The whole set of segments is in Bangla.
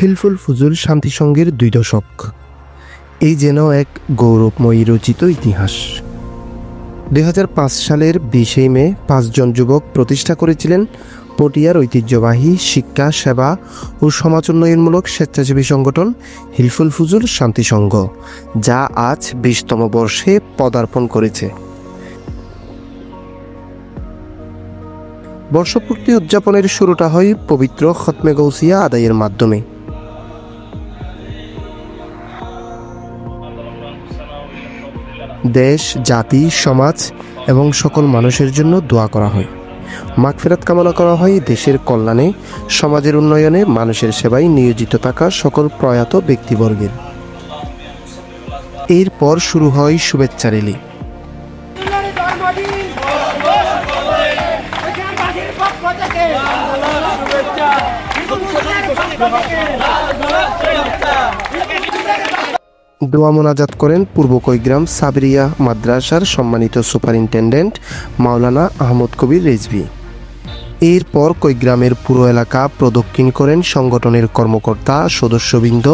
হিলফুল ফুজুল শান্তি সংঘের 2 দশক, এই যেন এক গৌরবময়ী রচিত ইতিহাস। 2005 সালের 20 মে 5 জন যুবক প্রতিষ্ঠা করেছিলেন পটিয়ার ঐতিহ্যবাহী শিক্ষা, সেবা ও সমাজ উন্নয়নমূলক স্বেচ্ছাসেবী সংগঠন হিলফুল ফুজুল শান্তি সংঘ, যা আজ 20তম বর্ষে পদার্পণ করেছে। বর্ষপূর্তি উদযাপনের শুরুটা হয় পবিত্র খতমে গৌসিয়া আদায়ের মাধ্যমে। দেশ, জাতি, সমাজ এবং সকল মানুষের জন্য দোয়া করা হয়। মাগফিরাত কামনা করা হয় দেশের কল্যাণে, সমাজের উন্নয়নে, মানুষের সেবায় নিয়োজিত থাকা সকল প্রয়াত ব্যক্তিবর্গের। এরপর শুরু হয় শুভেচ্ছা র্যালি। দোয়া মোনাজাত করেন পূর্ব কৈগ্রাম সাবরিয়া মাদ্রাসার সম্মানিত সুপারিনটেন্ডেন্ট মাওলানা আহমদ কবির রেজভী। এরপর কৈগ্রামের পুরো এলাকা প্রদক্ষিণ করেন সংগঠনের কর্মকর্তা, সদস্যবৃন্দ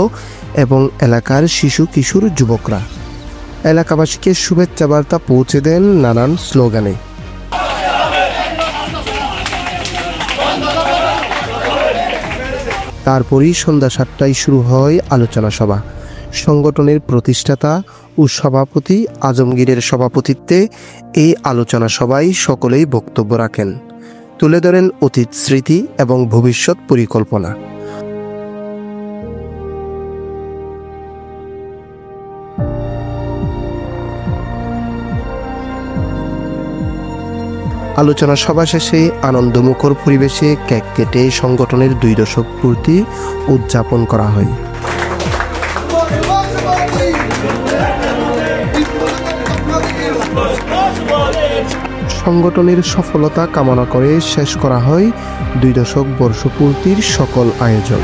এবং এলাকার শিশু কিশোর যুবকরা। এলাকাবাসীকে শুভেচ্ছা বার্তা পৌঁছে দেন নানান স্লোগানে। তারপরই সন্ধ্যা 7টায় শুরু হয় আলোচনা সভা। সংগঠনের প্রতিষ্ঠাতা ও সভাপতি আজমগীরের সভাপতিত্বে এই আলোচনা সভায় সকলেই বক্তব্য রাখেন, তুলে ধরেন অতীত স্মৃতি এবং ভবিষ্যৎ পরিকল্পনা। আলোচনা সভা শেষে আনন্দমুখর পরিবেশে কেক কেটে সংগঠনের 2 দশক পূর্তি উদযাপন করা হয়। সংগঠনের সফলতা কামনা করে শেষ করা হয় 2 দশক বর্ষপূর্তির সকল আয়োজন।